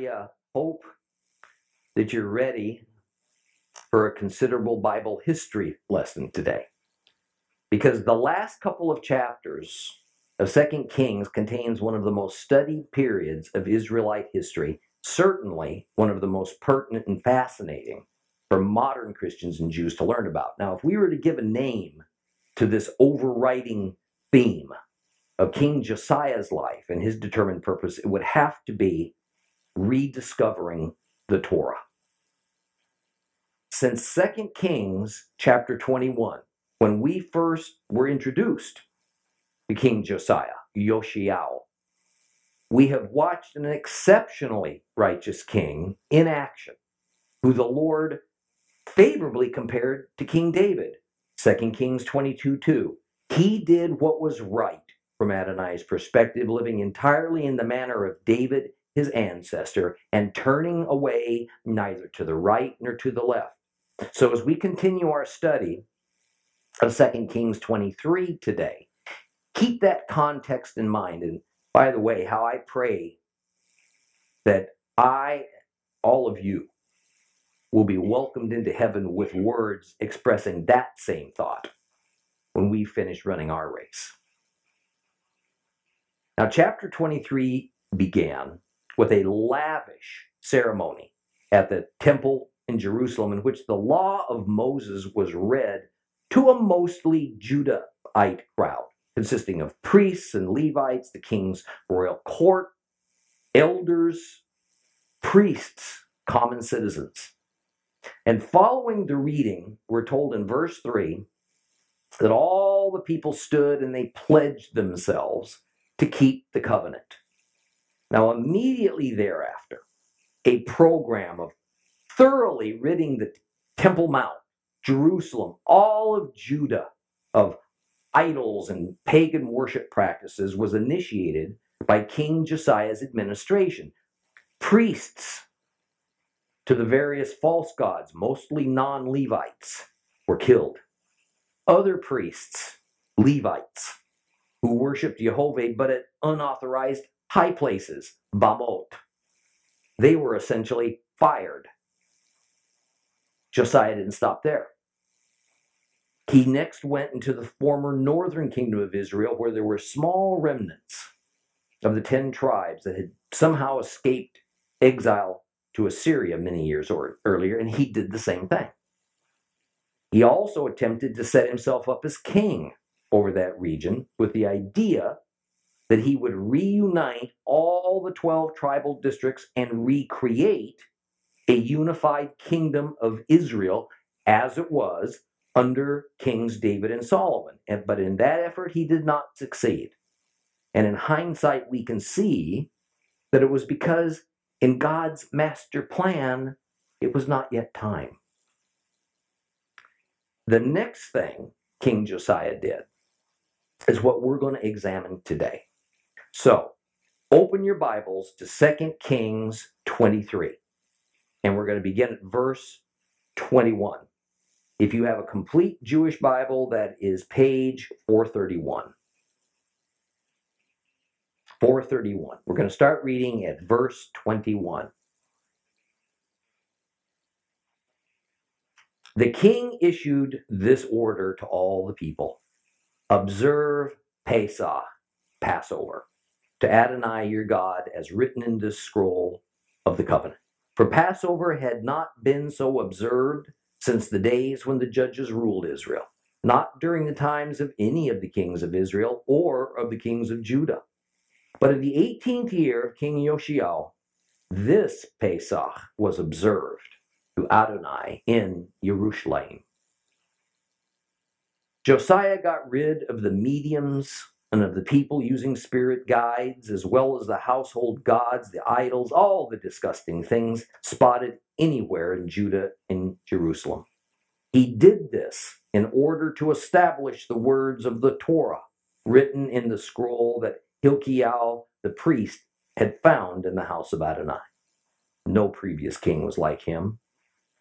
I hope that you're ready for a considerable Bible history lesson today, because the last couple of chapters of 2 Kings contains one of the most studied periods of Israelite history, certainly one of the most pertinent and fascinating for modern Christians and Jews to learn about. Now, if we were to give a name to this overriding theme of King Josiah's life and his determined purpose, it would have to be rediscovering the Torah. Since 2 Kings chapter 21, when we first were introduced to King Josiah, JOSIAH, we have watched an exceptionally righteous king in action, who the Lord favorably compared to King David. 2 Kings 22:2. He did what was right from Adonai's perspective, living entirely in the manner of David, his ancestor, and turning away neither to the right nor to the left. So as we continue our study of 2 Kings 23 today, keep that context in mind. And by the way, how I pray that all of you, will be welcomed into heaven with words expressing that same thought when we finish running our race. Now, chapter 23 began with a lavish ceremony at the temple in Jerusalem, in which the law of Moses was read to a mostly Judahite crowd, consisting of priests and Levites, the king's royal court, elders, priests, common citizens. And following the reading, we're told in verse 3 that all the people stood and they pledged themselves to keep the covenant. Now, immediately thereafter, a program of thoroughly ridding the Temple Mount, Jerusalem, all of Judah of idols and pagan worship practices was initiated by King Josiah's administration. Priests to the various false gods, mostly non-Levites, were killed. Other priests, Levites, who worshipped Jehovah but at unauthorized high places, Bamot, they were essentially fired. Josiah didn't stop there. He next went into the former northern kingdom of Israel, where there were small remnants of the 10 tribes that had somehow escaped exile to Assyria many years earlier, and he did the same thing. He also attempted to set himself up as king over that region with the idea that he would reunite all the 12 tribal districts and recreate a unified kingdom of Israel as it was under Kings David and Solomon. But in that effort, he did not succeed. And in hindsight, we can see that it was because in God's master plan, it was not yet time. The next thing King Josiah did is what we're going to examine today. So, open your Bibles to 2 Kings 23. And we're going to begin at verse 21. If you have a complete Jewish Bible, that is page 431. 431. We're going to start reading at verse 21. The king issued this order to all the people: observe Pesach, Passover, to Adonai your God, as written in this scroll of the covenant. For Passover had not been so observed since the days when the judges ruled Israel, not during the times of any of the kings of Israel or of the kings of Judah. But in the 18th year of King JOSIAH, this Pesach was observed to Adonai in Jerusalem. Josiah got rid of the mediums and of the people using spirit guides, as well as the household gods, the idols, all the disgusting things spotted anywhere in Judah and Jerusalem. He did this in order to establish the words of the Torah written in the scroll that Hilkiah the priest had found in the house of Adonai. No previous king was like him,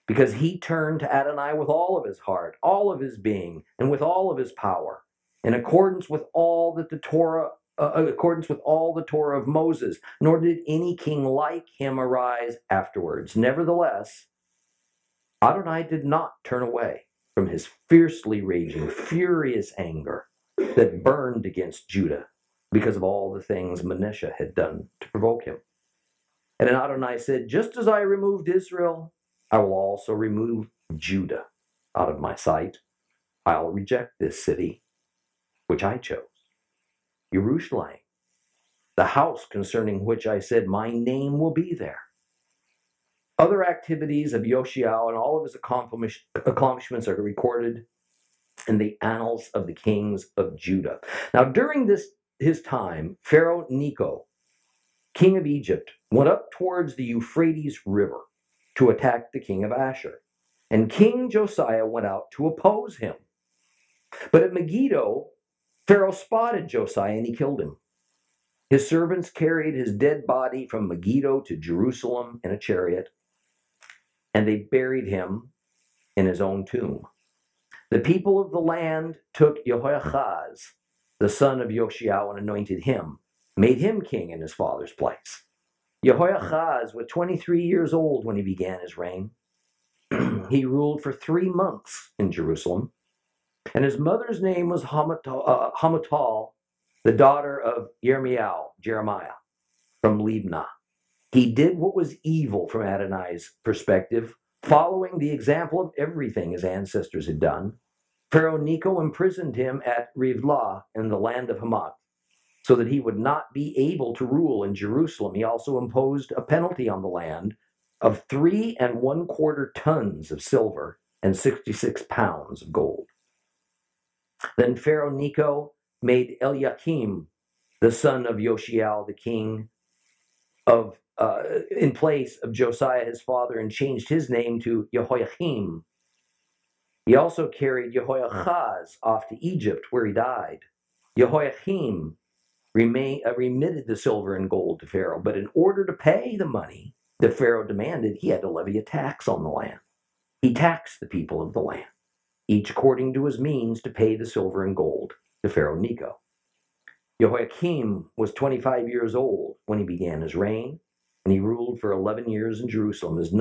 because he turned to Adonai with all of his heart, all of his being, and with all of his power, in accordance with all that the Torah accordance with all the Torah of Moses, nor did any king like him arise afterwards. Nevertheless, Adonai did not turn away from his fiercely raging, furious anger that burned against Judah because of all the things Manasseh had done to provoke him. And then Adonai said, just as I removed Israel, I will also remove Judah out of my sight. I'll reject this city, which I chose, Jerusalem, the house concerning which I said, my name will be there. Other activities of JOSIAH and all of his accomplishments are recorded in the annals of the kings of Judah. Now, during his time, Pharaoh Necho, king of Egypt, went up towards the Euphrates River to attack the king of Ashur. And King Josiah went out to oppose him. But at Megiddo, Pharaoh spotted Josiah and he killed him. His servants carried his dead body from Megiddo to Jerusalem in a chariot, and they buried him in his own tomb. The people of the land took Jehoiachaz, the son of JOSIAH, and anointed him, made him king in his father's place. Jehoiachaz was 23 years old when he began his reign. He ruled for 3 months in Jerusalem, and his mother's name was Hamutal, the daughter of Jeremiah, from Libnah. He did what was evil from Adonai's perspective, following the example of everything his ancestors had done. Pharaoh Necho imprisoned him at Rivlah in the land of Hamath, so that he would not be able to rule in Jerusalem. He also imposed a penalty on the land of 3 1/4 tons of silver and 66 pounds of gold. Then Pharaoh Necho made Eliakim, the son of JOSIAH, the king of in place of Josiah his father, and changed his name to Jehoiakim. He also carried Jehoiachaz off to Egypt, where he died. Jehoiakim remitted the silver and gold to Pharaoh, but in order to pay the money that Pharaoh demanded, he had to levy a tax on the land. He taxed the people of the land, each according to his means, to pay the silver and gold to Pharaoh Necho. Jehoiakim was 25 years old when he began his reign, and he ruled for 11 years in Jerusalem. His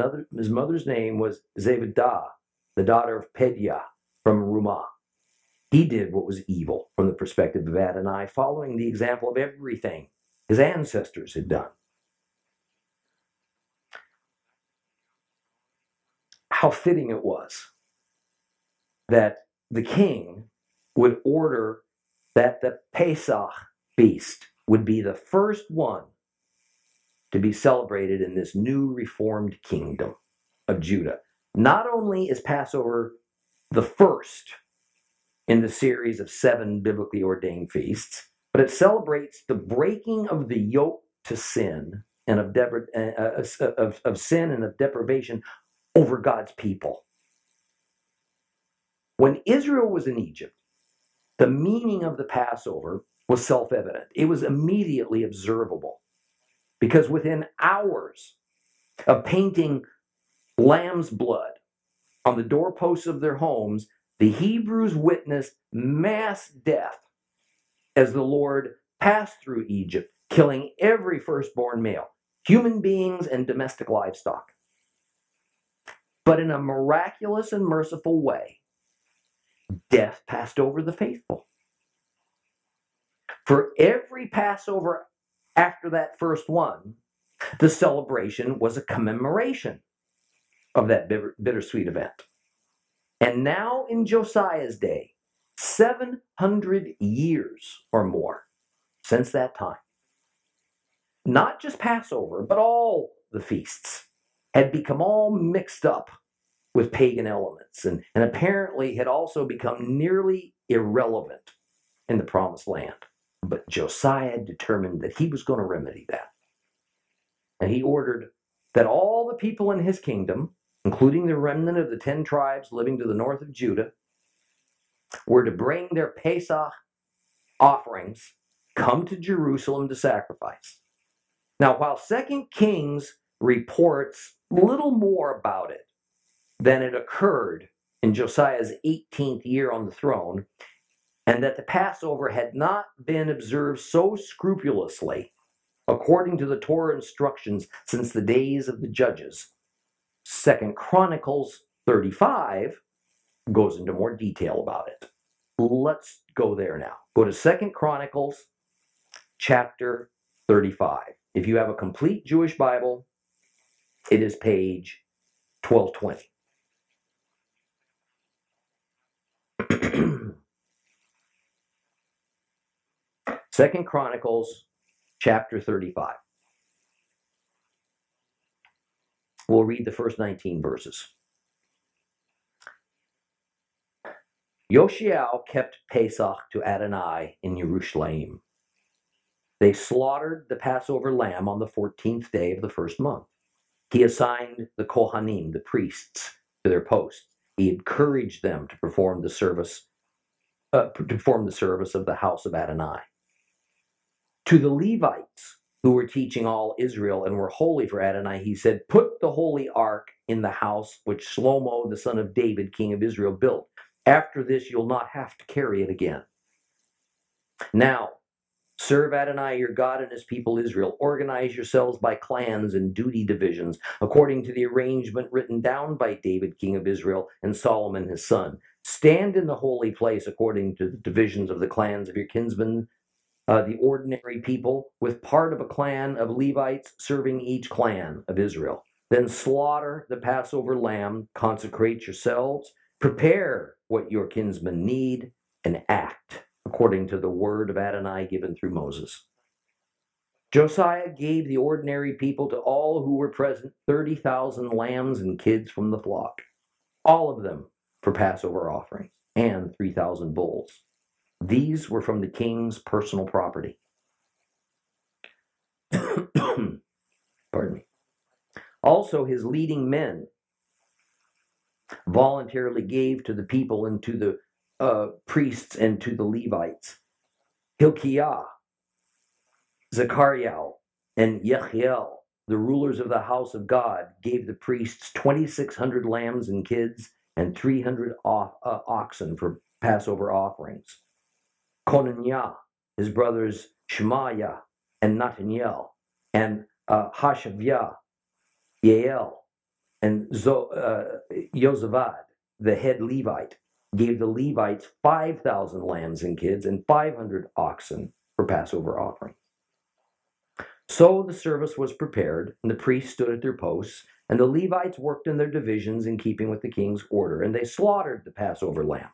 mother's name was Zebidah, the daughter of Pediah from Rumah. He did what was evil from the perspective of Adonai, following the example of everything his ancestors had done. How fitting it was that the king would order that the Pesach feast would be the first one to be celebrated in this new reformed kingdom of Judah. Not only is Passover the first in the series of 7 biblically ordained feasts, but it celebrates the breaking of the yoke to sin and of sin and of deprivation over God's people. When Israel was in Egypt, the meaning of the Passover was self-evident. It was immediately observable, because within hours of painting lamb's blood on the doorposts of their homes, the Hebrews witnessed mass death as the Lord passed through Egypt, killing every firstborn male, human beings and domestic livestock. But in a miraculous and merciful way, death passed over the faithful. For every Passover after that first one, the celebration was a commemoration of that bittersweet event. And now in Josiah's day, 700 years or more since that time, not just Passover, but all the feasts had become all mixed up with pagan elements, and apparently had also become nearly irrelevant in the Promised Land. But Josiah determined that he was going to remedy that. And he ordered that all the people in his kingdom, including the remnant of the 10 tribes living to the north of Judah, were to bring their Pesach offerings, come to Jerusalem to sacrifice. Now, while 2 Kings reports little more about it than it occurred in Josiah's 18th year on the throne, and that the Passover had not been observed so scrupulously according to the Torah instructions since the days of the judges. 2 Chronicles 35 goes into more detail about it. Let's go there now. Go to 2 Chronicles chapter 35. If you have a complete Jewish Bible, it is page 1220. Second Chronicles chapter 35. We'll read the first 19 verses. JOSIAH kept Pesach to Adonai in Jerusalem. They slaughtered the Passover lamb on the 14th day of the first month. He assigned the Kohanim, the priests, to their posts. He encouraged them to perform the service of the house of Adonai. To the Levites, who were teaching all Israel and were holy for Adonai, he said, "Put the holy ark in the house which Shlomo, the son of David, king of Israel, built. After this, you'll not have to carry it again. Now, serve Adonai your God and his people Israel. Organize yourselves by clans and duty divisions, according to the arrangement written down by David, king of Israel, and Solomon his son. Stand in the holy place according to the divisions of the clans of your kinsmen, the ordinary people, with part of a clan of Levites serving each clan of Israel. Then slaughter the Passover lamb, consecrate yourselves, prepare what your kinsmen need, and act according to the word of Adonai given through Moses." Josiah gave the ordinary people to all who were present 30,000 lambs and kids from the flock, all of them for Passover offerings, and 3,000 bulls. These were from the king's personal property. Pardon me. Also, his leading men voluntarily gave to the people and to the priests and to the Levites. Hilkiah, Zechariah, and Yechiel, the rulers of the house of God, gave the priests 2,600 lambs and kids and 300 oxen for Passover offerings. Conaniah, his brothers Shemaiah and Nathaniel, and Hashaviah, Yael, and Yozavad, the head Levite, gave the Levites 5,000 lambs and kids and 500 oxen for Passover offerings. So the service was prepared, and the priests stood at their posts, and the Levites worked in their divisions in keeping with the king's order, and they slaughtered the Passover lamb.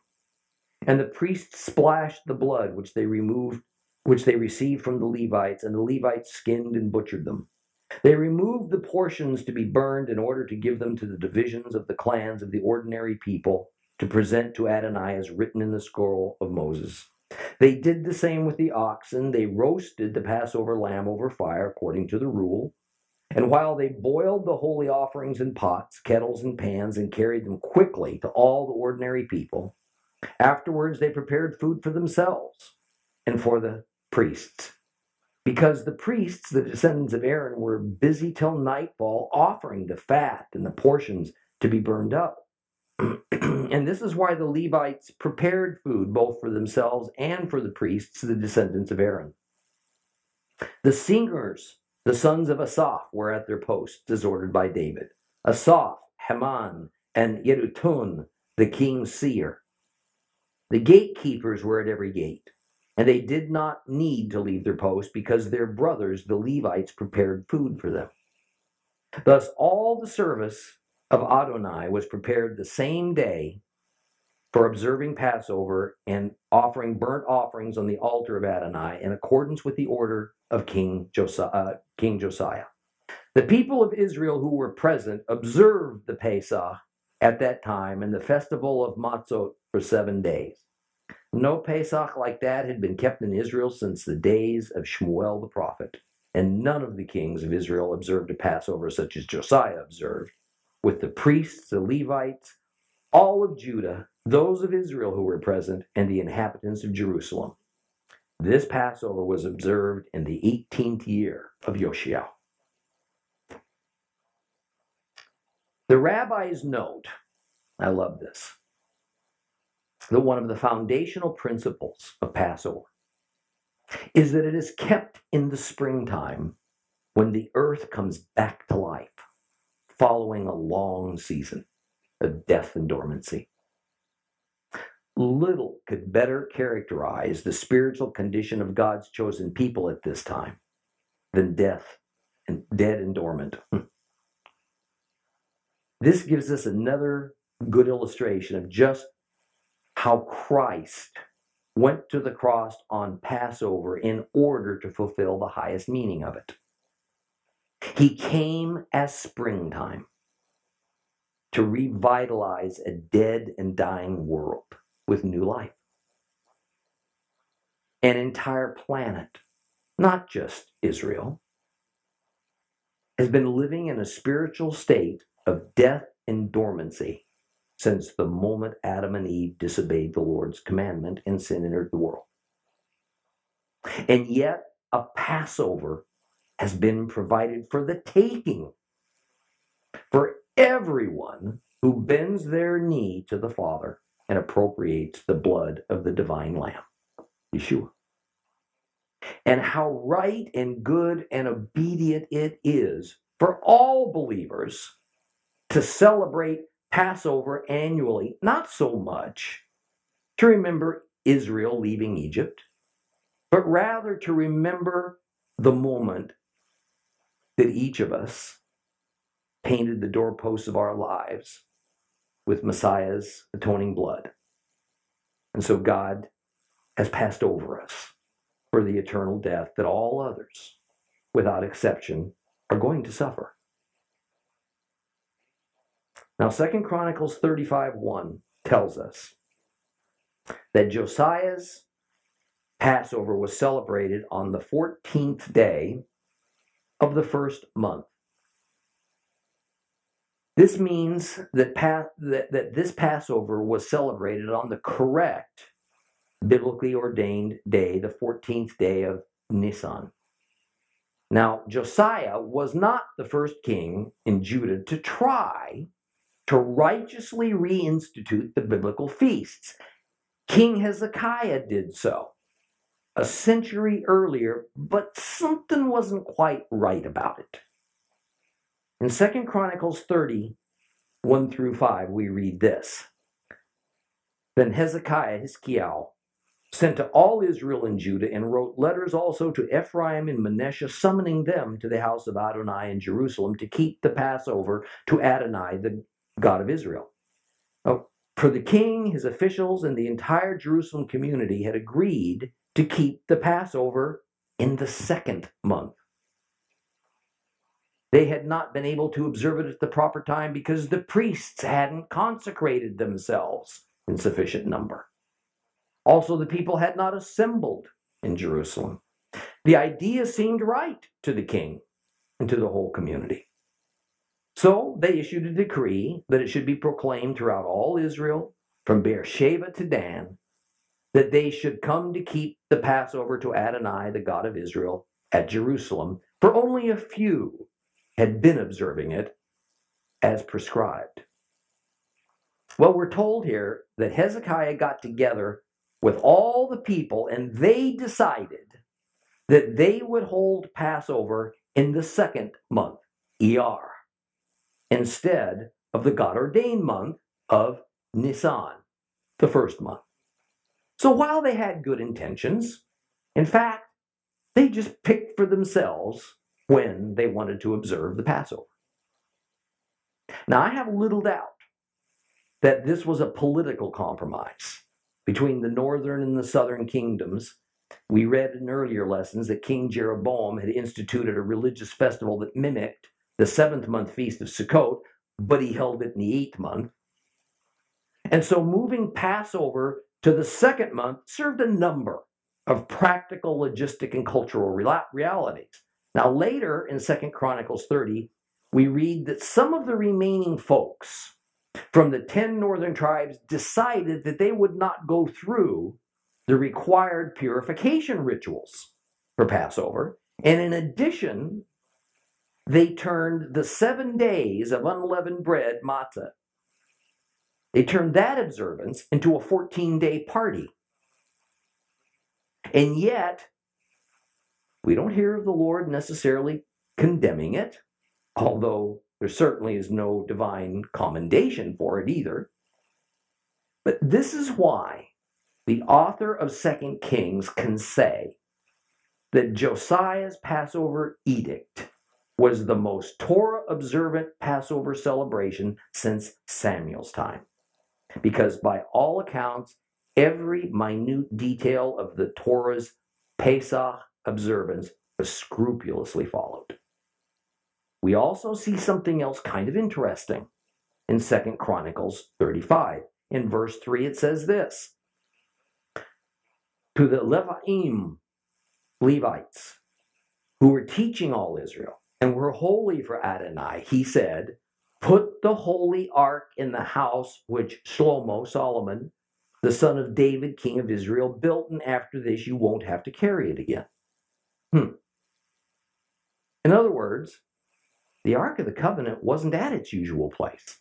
And the priests splashed the blood which they received from the Levites, and the Levites skinned and butchered them. They removed the portions to be burned in order to give them to the divisions of the clans of the ordinary people to present to Adonai as written in the scroll of Moses. They did the same with the oxen. They roasted the Passover lamb over fire according to the rule. And while they boiled the holy offerings in pots, kettles, and pans and carried them quickly to all the ordinary people, afterwards they prepared food for themselves and for the priests. Because the priests, the descendants of Aaron, were busy till nightfall offering the fat and the portions to be burned up. And this is why the Levites prepared food both for themselves and for the priests, the descendants of Aaron. The singers, the sons of Asaph, were at their posts as ordered by David. Asaph, Heman, and Yedutun, the king's seer. The gatekeepers were at every gate, and they did not need to leave their post because their brothers, the Levites, prepared food for them. Thus, all the service of Adonai was prepared the same day for observing Passover and offering burnt offerings on the altar of Adonai in accordance with the order of King Josiah. The people of Israel who were present observed the Pesach at that time and the festival of Matzot for 7 days. No Pesach like that had been kept in Israel since the days of Shmuel the prophet, and none of the kings of Israel observed a Passover such as Josiah observed, with the priests, the Levites, all of Judah, those of Israel who were present, and the inhabitants of Jerusalem. This Passover was observed in the 18th year of JOSIAH. The rabbis note, I love this, that one of the foundational principles of Passover is that it is kept in the springtime when the earth comes back to life following a long season of death and dormancy. Little could better characterize the spiritual condition of God's chosen people at this time than death and dead and dormant. This gives us another good illustration of just how Christ went to the cross on Passover in order to fulfill the highest meaning of it. He came as springtime to revitalize a dead and dying world with new life. An entire planet, not just Israel, has been living in a spiritual state of death and dormancy since the moment Adam and Eve disobeyed the Lord's commandment and sin entered the world. And yet, a Passover has been provided for the taking for everyone who bends their knee to the Father and appropriates the blood of the divine Lamb, Yeshua. And how right and good and obedient it is for all believers to celebrate Passover annually, not so much to remember Israel leaving Egypt, but rather to remember the moment that each of us painted the doorposts of our lives with Messiah's atoning blood. And so God has passed over us for the eternal death that all others, without exception, are going to suffer. Now, 2 Chronicles 35:1 tells us that Josiah's Passover was celebrated on the 14th day of the first month. This means that this Passover was celebrated on the correct biblically ordained day, the 14th day of Nisan. Now, Josiah was not the first king in Judah to try to righteously reinstitute the biblical feasts. King Hezekiah did so a century earlier, but something wasn't quite right about it. In 2 Chronicles 30:1-5, we read this. Then Hezekiah, Hiskiah, sent to all Israel and Judah and wrote letters also to Ephraim and Manasseh, summoning them to the house of Adonai in Jerusalem to keep the Passover to Adonai, the God of Israel. For the king, his officials, and the entire Jerusalem community had agreed to keep the Passover in the second month. They had not been able to observe it at the proper time because the priests hadn't consecrated themselves in sufficient number. Also, the people had not assembled in Jerusalem. The idea seemed right to the king and to the whole community. So they issued a decree that it should be proclaimed throughout all Israel, from Beersheba to Dan, that they should come to keep the Passover to Adonai, the God of Israel, at Jerusalem, for only a few had been observing it as prescribed. Well, we're told here that Hezekiah got together with all the people and they decided that they would hold Passover in the second month, Iyar, instead of the God-ordained month of Nisan, the first month. So while they had good intentions, in fact, they just picked for themselves when they wanted to observe the Passover. Now, I have little doubt that this was a political compromise between the northern and the southern kingdoms. We read in earlier lessons that King Jeroboam had instituted a religious festival that mimicked the 7th month feast of Sukkot, but he held it in the 8th month. And so moving Passover to the second month served a number of practical, logistic, and cultural realities. Now later in 2 Chronicles 30, we read that some of the remaining folks from the 10 northern tribes decided that they would not go through the required purification rituals for Passover. And in addition, they turned the 7 days of unleavened bread, matzah, They turned that observance into a 14-day party. And yet, we don't hear of the Lord necessarily condemning it, although there certainly is no divine commendation for it either. But this is why the author of 2 Kings can say that Josiah's Passover edict was the most Torah-observant Passover celebration since Samuel's time. Because by all accounts, every minute detail of the Torah's Pesach observance was scrupulously followed. We also see something else kind of interesting in 2 Chronicles 35. In verse 3, it says this: to the Levites, who were teaching all Israel and were holy for Adonai, he said, put the holy ark in the house which Solomon, the son of David, king of Israel, built, and after this you won't have to carry it again. In other words, the Ark of the Covenant wasn't at its usual place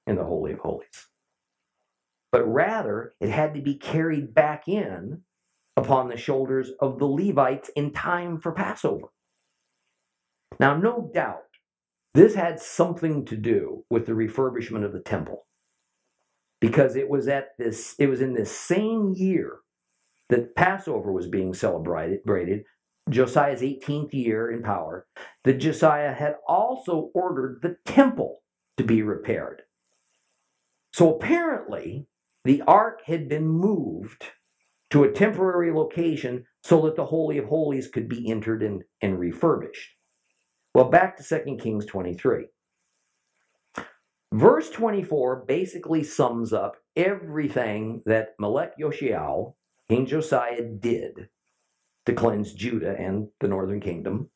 in the Holy of Holies, but rather it had to be carried back in upon the shoulders of the Levites in time for Passover. Now, no doubt, this had something to do with the refurbishment of the temple, because it was in this same year that Passover was being celebrated, Josiah's 18th year in power, that Josiah had also ordered the temple to be repaired. So apparently, the ark had been moved to a temporary location so that the Holy of Holies could be entered and refurbished. Well, back to 2 Kings 23. Verse 24 basically sums up everything that Melech Yoshiao, King Josiah, did to cleanse Judah and the northern kingdom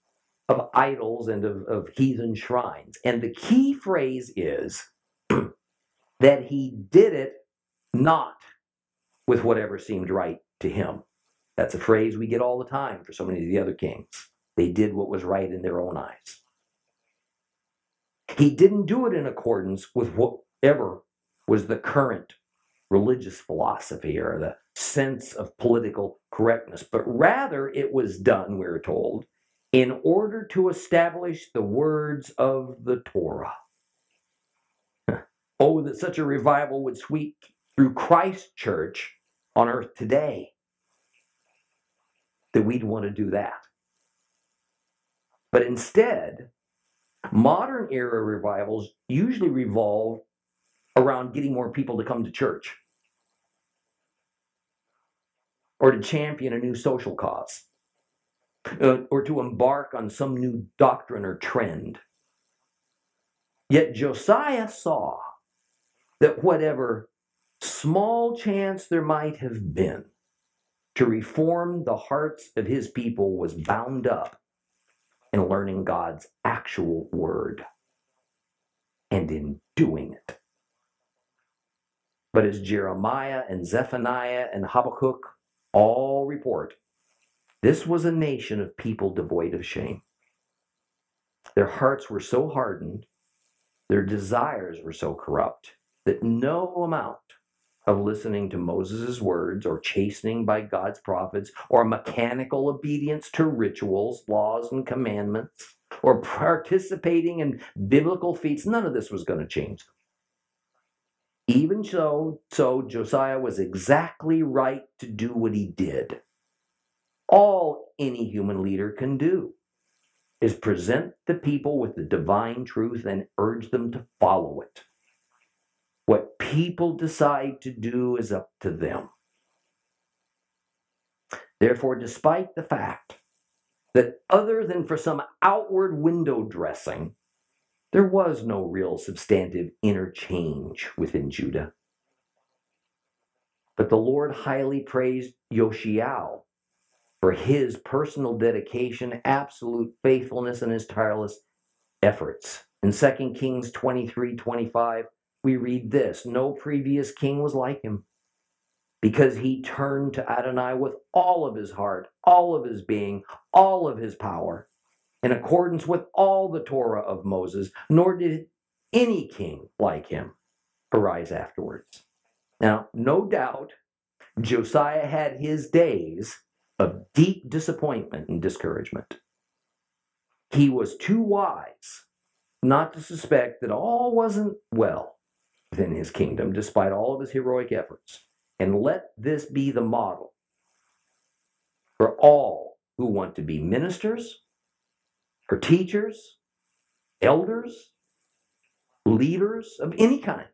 of idols and of heathen shrines. And the key phrase is that he did it not with whatever seemed right to him. That's a phrase we get all the time for so many of the other kings. They did what was right in their own eyes. He didn't do it in accordance with whatever was the current religious philosophy or the sense of political correctness, but rather it was done, we're told, in order to establish the words of the Torah. Oh, that such a revival would sweep through Christ's church on earth today, that we'd want to do that. But instead, modern era revivals usually revolve around getting more people to come to church, or to champion a new social cause, or to embark on some new doctrine or trend. Yet Josiah saw that whatever small chance there might have been to reform the hearts of his people was bound up in learning God's actual word and in doing it. But as Jeremiah and Zephaniah and Habakkuk all report, this was a nation of people devoid of shame. Their hearts were so hardened, their desires were so corrupt, that no amount of listening to Moses' words or chastening by God's prophets or mechanical obedience to rituals, laws, and commandments or participating in biblical feats, none of this was going to change them. Even so, Josiah was exactly right to do what he did. All any human leader can do is present the people with the divine truth and urge them to follow it. What people decide to do is up to them. Therefore, despite the fact that other than for some outward window dressing, there was no real substantive interchange within Judah, but the Lord highly praised Josiah for his personal dedication, absolute faithfulness, and his tireless efforts. In 2 Kings 23:25, we read this: no previous king was like him, because he turned to Adonai with all of his heart, all of his being, all of his power, in accordance with all the Torah of Moses, nor did any king like him, arise afterwards. Now, no doubt, Josiah had his days of deep disappointment and discouragement. He was too wise not to suspect that all wasn't well within his kingdom, despite all of his heroic efforts. And let this be the model for all who want to be ministers, or teachers, elders, leaders of any kind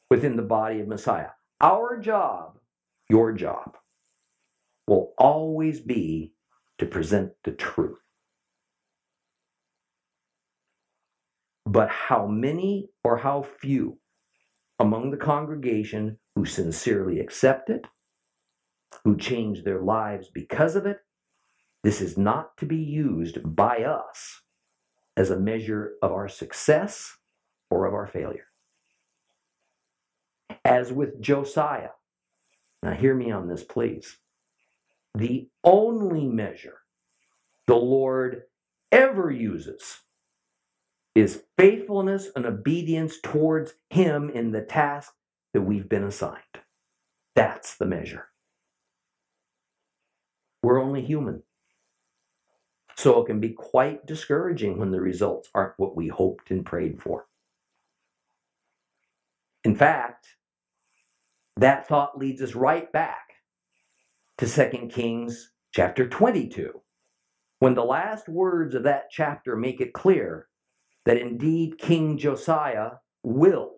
within the body of Messiah. Our job, your job, will always be to present the truth. But how many or how few among the congregation who sincerely accept it, who change their lives because of it, this is not to be used by us as a measure of our success or of our failure. As with Josiah, now hear me on this, please. The only measure the Lord ever uses is faithfulness and obedience towards Him in the task that we've been assigned. That's the measure. We're only human. So it can be quite discouraging when the results aren't what we hoped and prayed for. In fact, that thought leads us right back to 2 Kings chapter 22, when the last words of that chapter make it clear that indeed King Josiah will,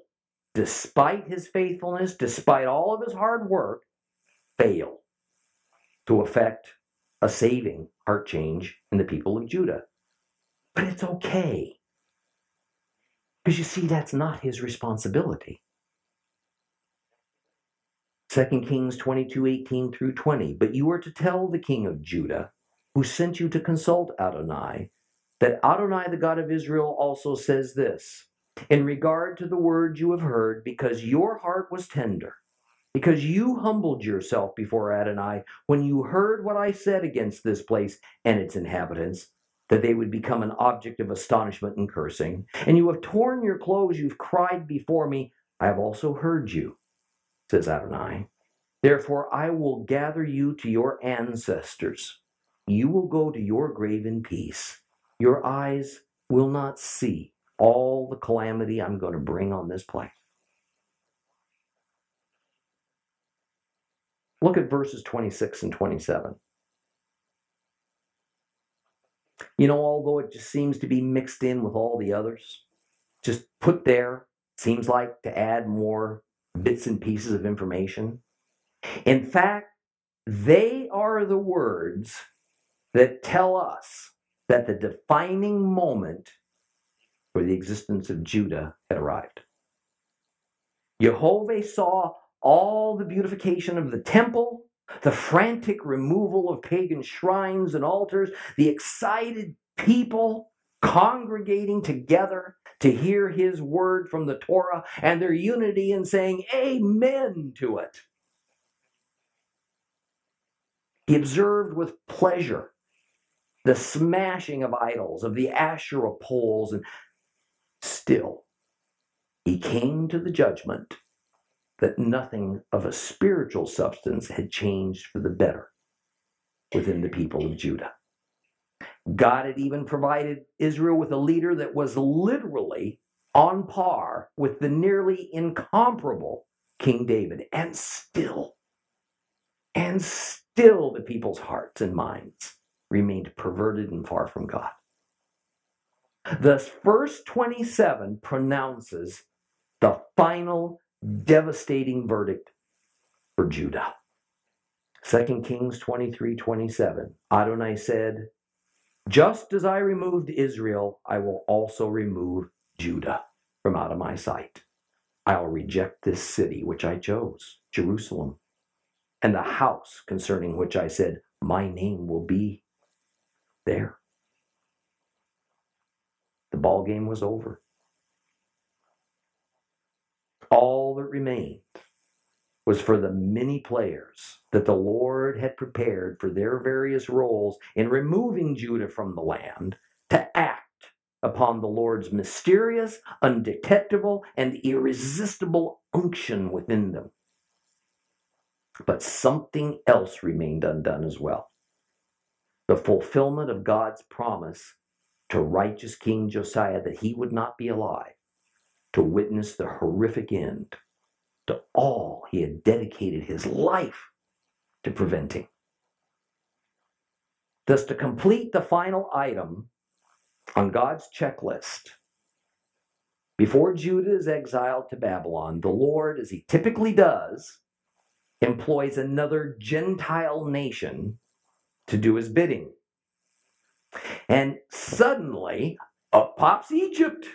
despite his faithfulness, despite all of his hard work, fail to effect a saving heart change in the people of Judah. But it's okay, because you see, that's not his responsibility. 2 Kings 22:18 through 20. But you are to tell the king of Judah, who sent you to consult Adonai, that Adonai, the God of Israel, also says this: in regard to the words you have heard, because your heart was tender, because you humbled yourself before Adonai, when you heard what I said against this place and its inhabitants, that they would become an object of astonishment and cursing, and you have torn your clothes, you've cried before me, I have also heard you, says Adonai. Therefore I will gather you to your ancestors. You will go to your grave in peace. Your eyes will not see all the calamity I'm going to bring on this place. Look at verses 26 and 27. You know, although it just seems to be mixed in with all the others, just put there, seems like to add more bits and pieces of information. In fact, they are the words that tell us that the defining moment for the existence of Judah had arrived. Jehovah saw all the beautification of the temple, the frantic removal of pagan shrines and altars, the excited people congregating together to hear his word from the Torah, and their unity in saying amen to it. He observed with pleasure the smashing of idols, of the Asherah poles, and still he came to the judgment that nothing of a spiritual substance had changed for the better within the people of Judah. God had even provided Israel with a leader that was literally on par with the nearly incomparable King David. And still the people's hearts and minds remained perverted and far from God. Thus, verse 27 pronounces the final devastating verdict for Judah. 2 Kings 23:27. Adonai said, just as I removed Israel, I will also remove Judah from out of my sight. I'll reject this city which I chose, Jerusalem, and the house concerning which I said, my name will be there. The ball game was over. All that remained was for the many players that the Lord had prepared for their various roles in removing Judah from the land to act upon the Lord's mysterious, undetectable, and irresistible unction within them. But something else remained undone as well. The fulfillment of God's promise to righteous King Josiah that he would not be alive to witness the horrific end to all he had dedicated his life to preventing. Thus, to complete the final item on God's checklist, before Judah is exiled to Babylon, the Lord, as he typically does, employs another Gentile nation to do his bidding. And suddenly, up pops Egypt.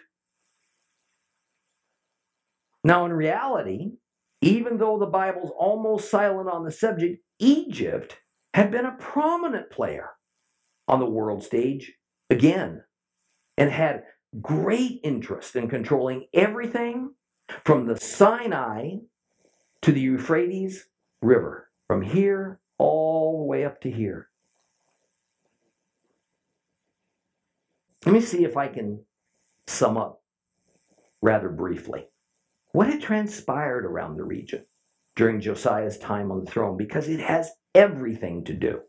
Now, in reality, even though the Bible's almost silent on the subject, Egypt had been a prominent player on the world stage again, and had great interest in controlling everything from the Sinai to the Euphrates River, from here all the way up to here. Let me see if I can sum up rather briefly what had transpired around the region during Josiah's time on the throne, because it has everything to do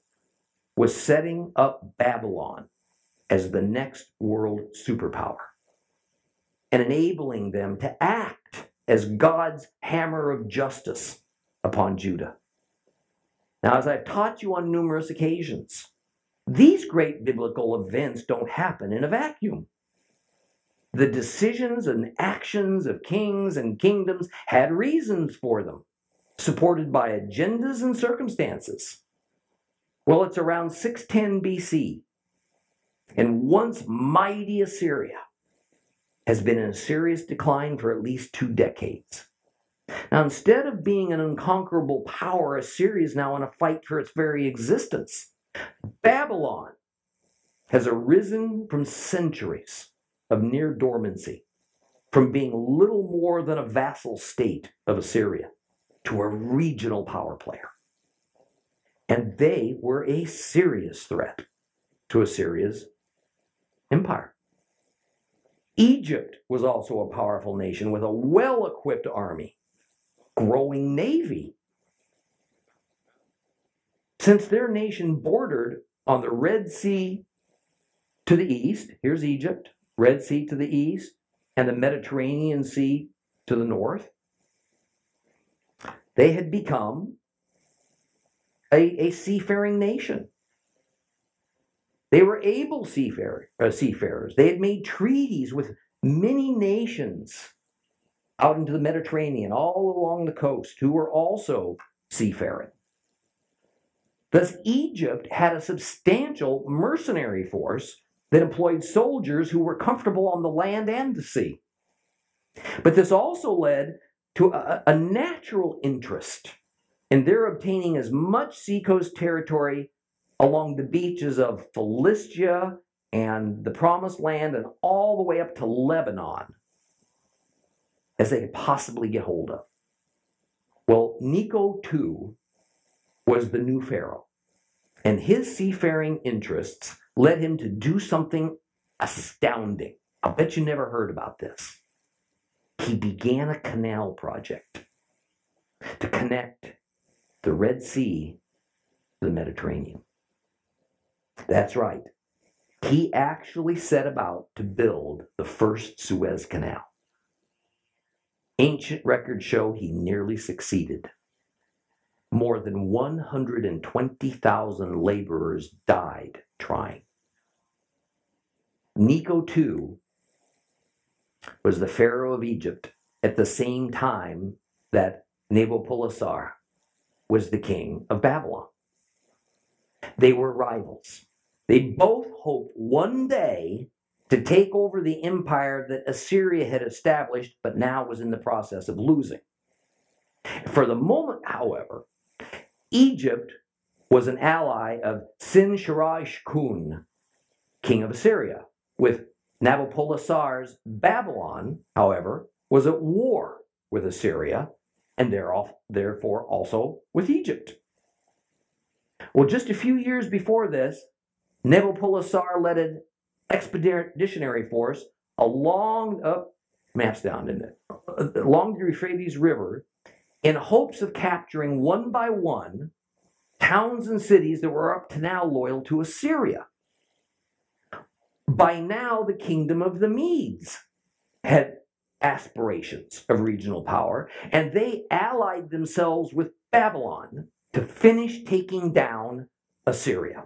with setting up Babylon as the next world superpower and enabling them to act as God's hammer of justice upon Judah. Now, as I've taught you on numerous occasions, these great biblical events don't happen in a vacuum. The decisions and actions of kings and kingdoms had reasons for them, supported by agendas and circumstances. Well, it's around 610 BC, and once mighty Assyria has been in a serious decline for at least 2 decades. Now, instead of being an unconquerable power, Assyria is now in a fight for its very existence. Babylon has arisen from centuries of near dormancy, from being little more than a vassal state of Assyria to a regional power player. And they were a serious threat to Assyria's empire. Egypt was also a powerful nation with a well-equipped army, growing navy. Since their nation bordered on the Red Sea to the east, here's Egypt, Red Sea to the east, and the Mediterranean Sea to the north, they had become a seafaring nation. They were able seafarers. They had made treaties with many nations out into the Mediterranean, all along the coast, who were also seafaring. Thus, Egypt had a substantial mercenary force that employed soldiers who were comfortable on the land and the sea. But this also led to a natural interest in their obtaining as much seacoast territory along the beaches of Philistia and the Promised Land and all the way up to Lebanon as they could possibly get hold of. Well, Necho II was the new pharaoh, and his seafaring interests led him to do something astounding. I'll bet you never heard about this. He began a canal project to connect the Red Sea to the Mediterranean. That's right. He actually set about to build the first Suez Canal. Ancient records show he nearly succeeded. More than 120,000 laborers died trying. Necho II was the pharaoh of Egypt at the same time that Nabopolassar was the king of Babylon. They were rivals. They both hoped one day to take over the empire that Assyria had established, but now was in the process of losing. For the moment, however, Egypt was an ally of Sin-Sharash-Kun, king of Assyria, with Nabopolassar's Babylon, however, was at war with Assyria, and therefore also with Egypt. Well, just a few years before this, Nabopolassar led expeditionary force along maps down, isn't it? Along the Euphrates River, in hopes of capturing one by one towns and cities that were up to now loyal to Assyria. By now, the kingdom of the Medes had aspirations of regional power, and they allied themselves with Babylon to finish taking down Assyria.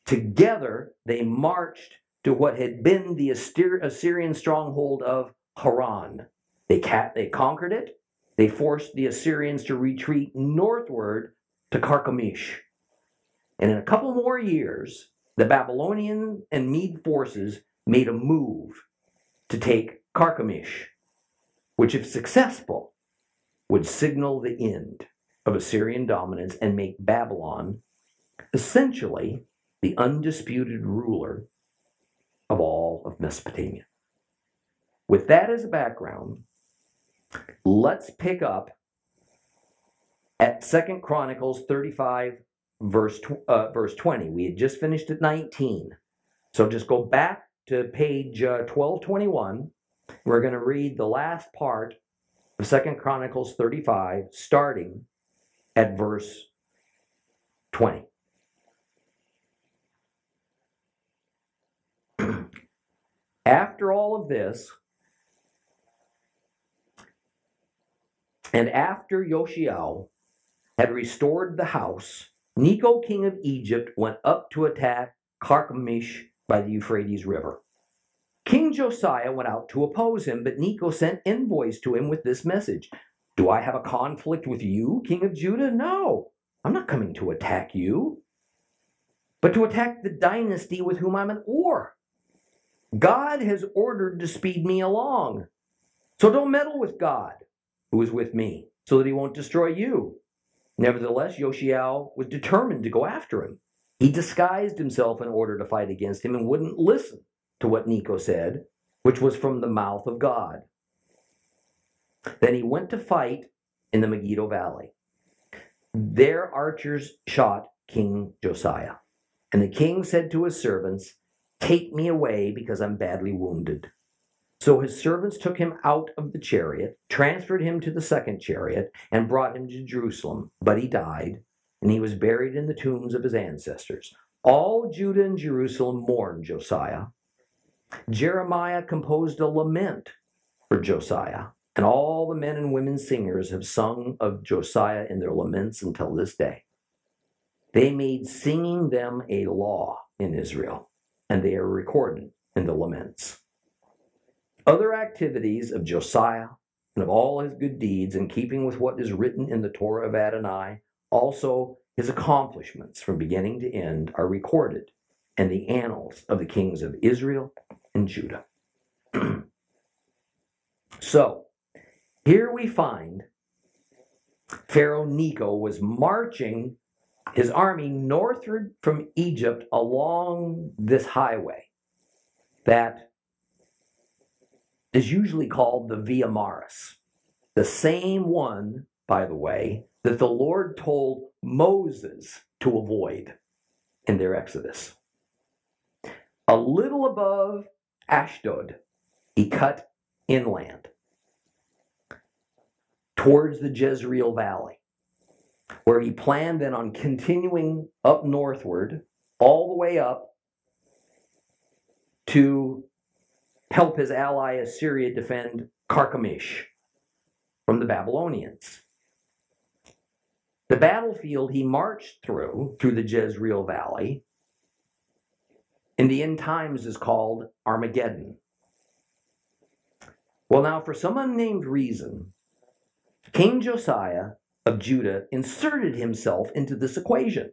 Together, they marched to what had been the Assyrian stronghold of Haran. They conquered it. They forced the Assyrians to retreat northward to Carchemish. And in a couple more years, the Babylonian and Mede forces made a move to take Carchemish, which, if successful, would signal the end of Assyrian dominance and make Babylon essentially the undisputed ruler of all of Mesopotamia. With that as a background, let's pick up at 2 Chronicles 35, verse 20. We had just finished at 19. So just go back to page 1221. We're going to read the last part of 2 Chronicles 35, starting at verse 20. After all of this, and after JOSIAH had restored the house, Necho, king of Egypt, went up to attack Carchemish by the Euphrates River. King Josiah went out to oppose him, but Necho sent envoys to him with this message: "Do I have a conflict with you, king of Judah? No, I'm not coming to attack you, but to attack the dynasty with whom I'm at war. God has ordered to speed me along. So don't meddle with God, who is with me, so that he won't destroy you." Nevertheless, JOSIAH was determined to go after him. He disguised himself in order to fight against him and wouldn't listen to what Necho said, which was from the mouth of God. Then he went to fight in the Megiddo Valley. There archers shot King Josiah. And the king said to his servants, "Take me away, because I'm badly wounded." So his servants took him out of the chariot, transferred him to the second chariot, and brought him to Jerusalem. But he died, and he was buried in the tombs of his ancestors. All Judah and Jerusalem mourned Josiah. Jeremiah composed a lament for Josiah, and all the men and women singers have sung of Josiah in their laments until this day. They made singing them a law in Israel, and they are recorded in the laments. Other activities of Josiah and of all his good deeds, in keeping with what is written in the Torah of Adonai, also his accomplishments from beginning to end, are recorded in the annals of the kings of Israel and Judah. So, here we find Pharaoh Necho was marching his army northward from Egypt along this highway that is usually called the Via Maris. The same one, by the way, that the Lord told Moses to avoid in their Exodus. A little above Ashdod, he cut inland towards the Jezreel Valley, where he planned then on continuing up northward, all the way up to help his ally Assyria defend Carchemish from the Babylonians. The battlefield he marched through the Jezreel Valley, in the end times is called Armageddon. Well, now, for some unnamed reason, King Josiah of Judah inserted himself into this equation,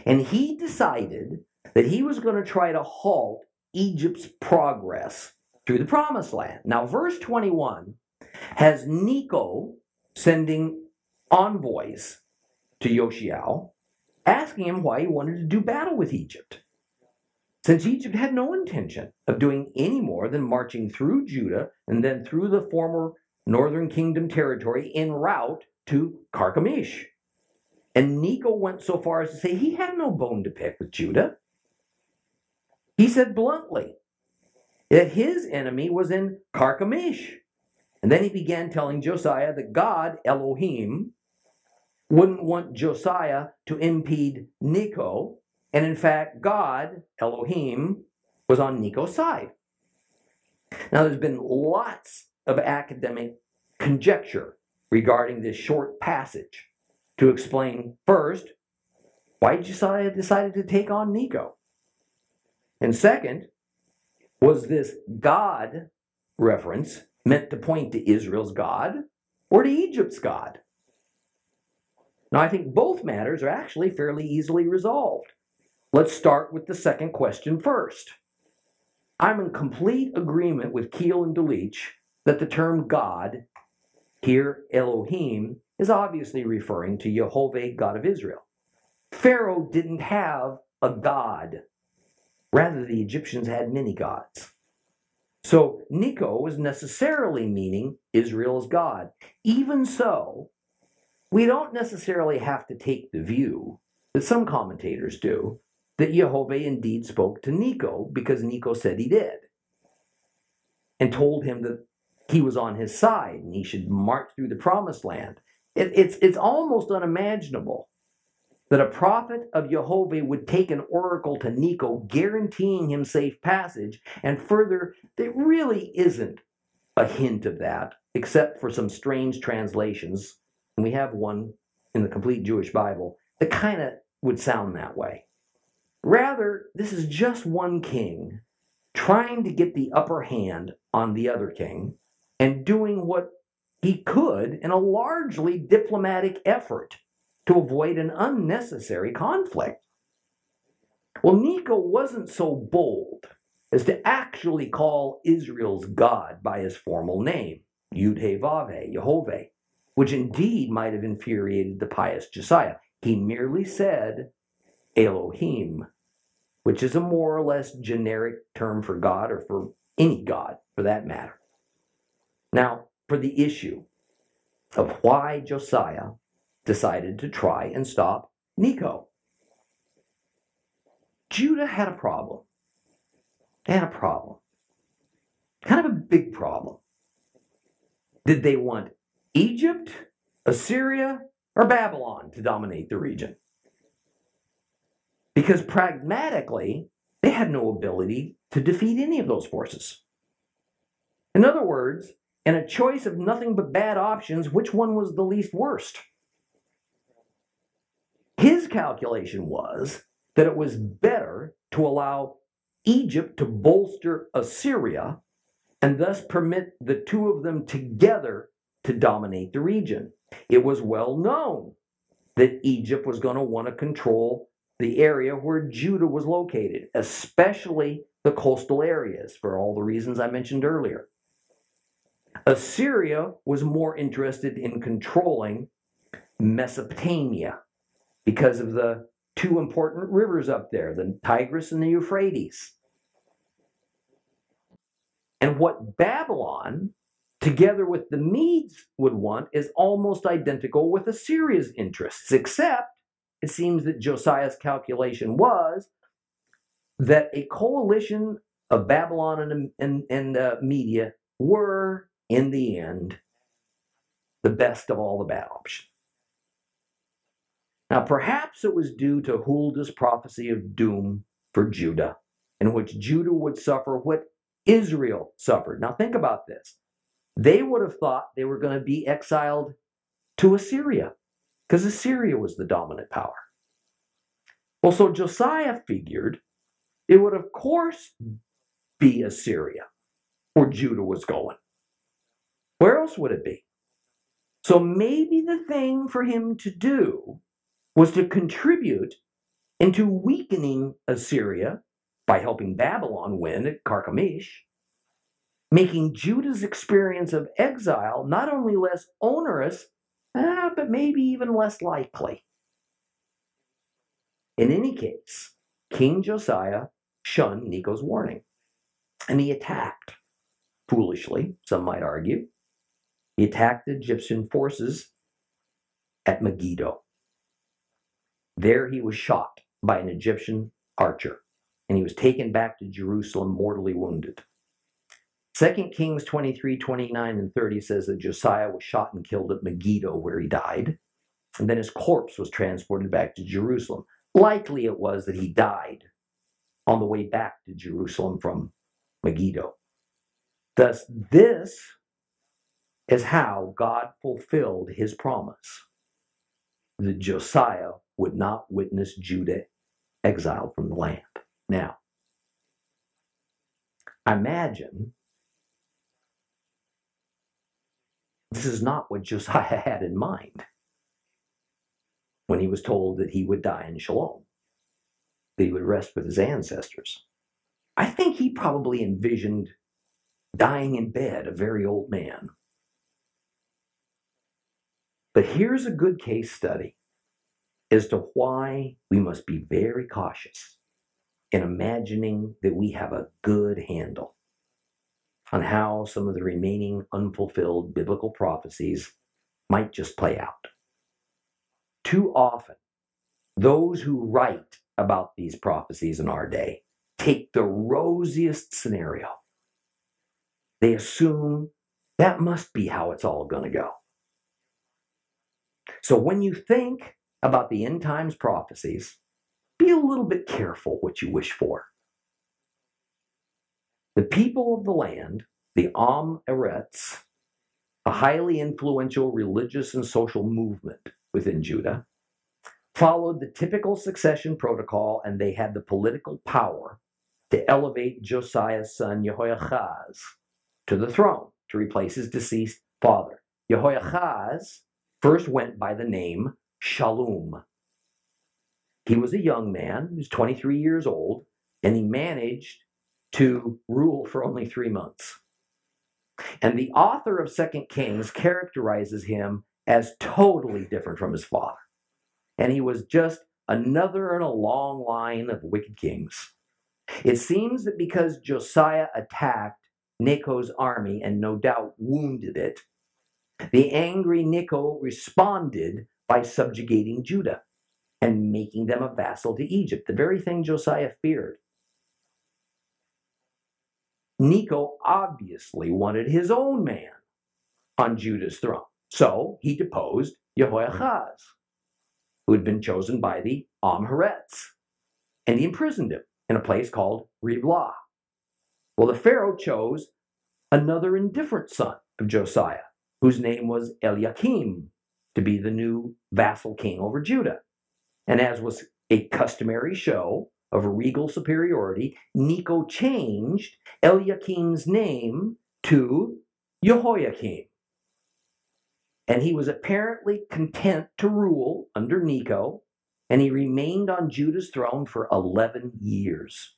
and he decided that he was going to try to halt Egypt's progress through the Promised Land. Now, verse 21 has Necho sending envoys to JOSIAH, asking him why he wanted to do battle with Egypt, since Egypt had no intention of doing any more than marching through Judah and then through the former northern kingdom territory en route to Carchemish. And Necho went so far as to say he had no bone to pick with Judah. He said bluntly that his enemy was in Carchemish. And then he began telling Josiah that God, Elohim, wouldn't want Josiah to impede Necho. And in fact, God, Elohim, was on Necho's side. Now, there's been lots of academic conjecture regarding this short passage to explain, first, why Josiah decided to take on Necho. And second, was this God reference meant to point to Israel's God or to Egypt's God? Now, I think both matters are actually fairly easily resolved. Let's start with the second question first. I'm in complete agreement with Keel and Delitzsch that the term God, here Elohim, is obviously referring to Jehovah, God of Israel. Pharaoh didn't have a god. Rather, the Egyptians had many gods. So Necho was necessarily meaning Israel's God. Even so, we don't necessarily have to take the view that some commentators do, that Jehovah indeed spoke to Necho because Necho said he did, and told him that he was on his side and he should march through the promised land. It's almost unimaginable that a prophet of Jehovah would take an oracle to Necho, guaranteeing him safe passage, and further, there really isn't a hint of that, except for some strange translations, and we have one in the complete Jewish Bible that kind of would sound that way. Rather, this is just one king trying to get the upper hand on the other king and doing what he could in a largely diplomatic effort to avoid an unnecessary conflict. Well, Necho wasn't so bold as to actually call Israel's God by his formal name, Yud-He-Vav-He, Jehovah, which indeed might have infuriated the pious Josiah. He merely said Elohim, which is a more or less generic term for God, or for any God for that matter. Now, for the issue of why Josiah decided to try and stop Necho. Judah had a problem. They had a problem. Kind of a big problem. Did they want Egypt, Assyria, or Babylon to dominate the region? Because pragmatically, they had no ability to defeat any of those forces. In other words, in a choice of nothing but bad options, which one was the least worst? His calculation was that it was better to allow Egypt to bolster Assyria and thus permit the two of them together to dominate the region. It was well known that Egypt was going to want to control the area where Judah was located, especially the coastal areas, for all the reasons I mentioned earlier. Assyria was more interested in controlling Mesopotamia because of the two important rivers up there, the Tigris and the Euphrates. And what Babylon, together with the Medes, would want is almost identical with Assyria's interests, except it seems that Josiah's calculation was that a coalition of Babylon and Media were, in the end, the best of all the bad options. Now, perhaps it was due to Huldah's prophecy of doom for Judah, in which Judah would suffer what Israel suffered. Now, think about this. They would have thought they were going to be exiled to Assyria, because Assyria was the dominant power. Well, so Josiah figured it would, of course, be Assyria, where Judah was going. Where else would it be? So maybe the thing for him to do was to contribute into weakening Assyria by helping Babylon win at Carchemish, making Judah's experience of exile not only less onerous, but maybe even less likely. In any case, King Josiah shunned Necho's warning, and he attacked, foolishly, some might argue. He attacked the Egyptian forces at Megiddo. There he was shot by an Egyptian archer, and he was taken back to Jerusalem mortally wounded. 2 Kings 23, 29, and 30 says that Josiah was shot and killed at Megiddo, where he died, and then his corpse was transported back to Jerusalem. Likely it was that he died on the way back to Jerusalem from Megiddo. Thus, this is how God fulfilled his promise that Josiah would not witness Judah exiled from the land. Now, imagine this is not what Josiah had in mind when he was told that he would die in Shalom, that he would rest with his ancestors. I think he probably envisioned dying in bed, a very old man. But here's a good case study as to why we must be very cautious in imagining that we have a good handle on how some of the remaining unfulfilled biblical prophecies might just play out. Too often, those who write about these prophecies in our day take the rosiest scenario. They assume that must be how it's all going to go. So when you think about the end times prophecies, be a little bit careful what you wish for. The people of the land, the Eretz, a highly influential religious and social movement within Judah, followed the typical succession protocol, and they had the political power to elevate Josiah's son Jehoiachaz to the throne to replace his deceased father. Jehoiachaz first went by the name Shallum. He was a young man, he was 23 years old, and he managed to rule for only 3 months. And the author of 2 Kings characterizes him as totally different from his father. And he was just another in a long line of wicked kings. It seems that because Josiah attacked Necho's army and no doubt wounded it, the angry Necho responded by subjugating Judah and making them a vassal to Egypt, the very thing Josiah feared. Necho obviously wanted his own man on Judah's throne, so he deposed Jehoiachaz, who had been chosen by the Eretz, and he imprisoned him in a place called Riblah. Well, the Pharaoh chose another indifferent son of Josiah, whose name was Eliakim, to be the new vassal king over Judah. And as was a customary show of regal superiority, Necho changed Eliakim's name to Jehoiakim. And he was apparently content to rule under Necho, and he remained on Judah's throne for 11 years.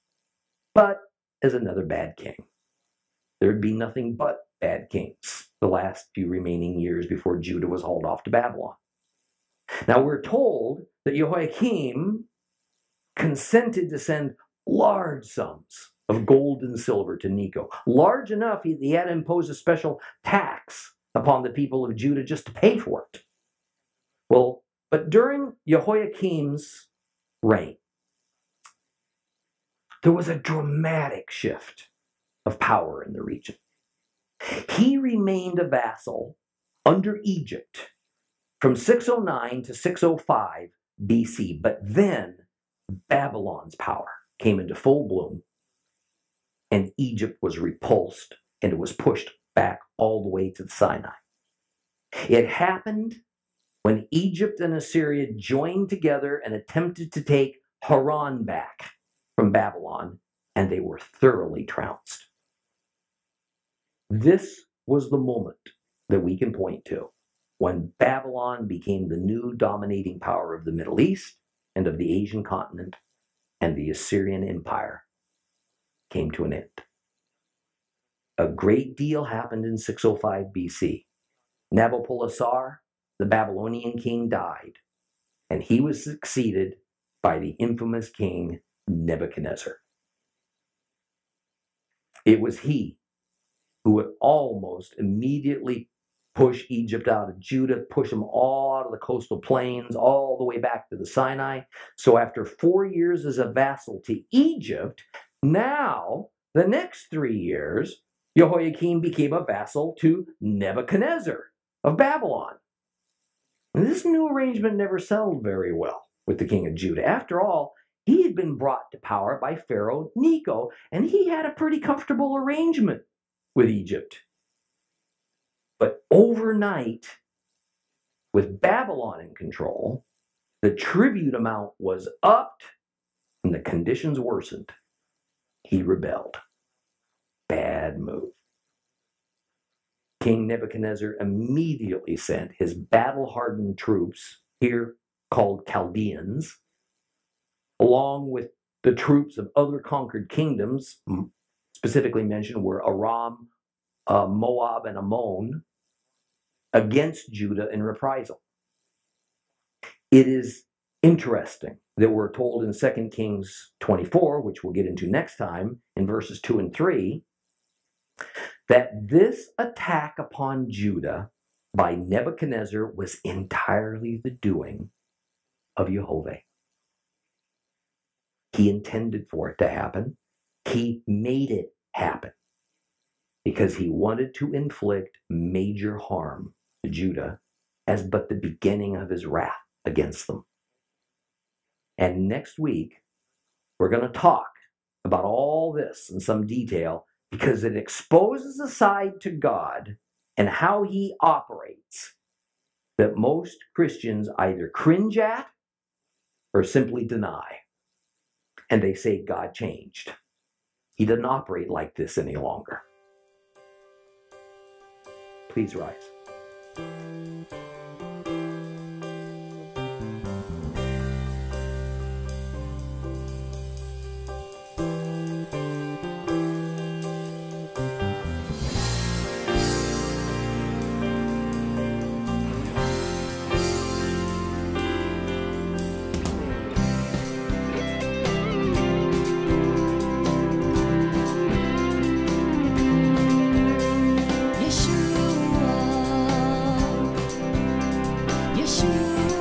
But as another bad king. There would be nothing but bad kings the last few remaining years before Judah was hauled off to Babylon. Now we're told that Jehoiakim consented to send large sums of gold and silver to Necho, large enough he had to impose a special tax upon the people of Judah just to pay for it. Well, but during Jehoiakim's reign, there was a dramatic shift of power in the region. He remained a vassal under Egypt from 609 to 605 BC, but then Babylon's power came into full bloom, and Egypt was repulsed, and it was pushed back all the way to the Sinai. It happened when Egypt and Assyria joined together and attempted to take Haran back from Babylon, and they were thoroughly trounced. This was the moment that we can point to when Babylon became the new dominating power of the Middle East and of the Asian continent, and the Assyrian Empire came to an end. A great deal happened in 605 BC. Nabopolassar, the Babylonian king, died, and he was succeeded by the infamous king Nebuchadnezzar. It was he who would almost immediately push Egypt out of Judah, push them all out of the coastal plains, all the way back to the Sinai. So after 4 years as a vassal to Egypt, now the next 3 years, Jehoiakim became a vassal to Nebuchadnezzar of Babylon. And this new arrangement never settled very well with the king of Judah. After all, he had been brought to power by Pharaoh Necho, and he had a pretty comfortable arrangement with Egypt. But overnight, with Babylon in control, the tribute amount was upped and the conditions worsened. He rebelled. Bad move. King Nebuchadnezzar immediately sent his battle-hardened troops, here called Chaldeans, along with the troops of other conquered kingdoms, specifically mentioned were Aram, Moab, and Ammon, against Judah in reprisal. It is interesting that we're told in 2 Kings 24, which we'll get into next time, in verses 2 and 3, that this attack upon Judah by Nebuchadnezzar was entirely the doing of Jehovah. He intended for it to happen. He made it happen because he wanted to inflict major harm to Judah as but the beginning of his wrath against them. And next week, we're going to talk about all this in some detail because it exposes a side to God and how he operates that most Christians either cringe at or simply deny. And they say God changed. He doesn't operate like this any longer. Please rise. Yeshua,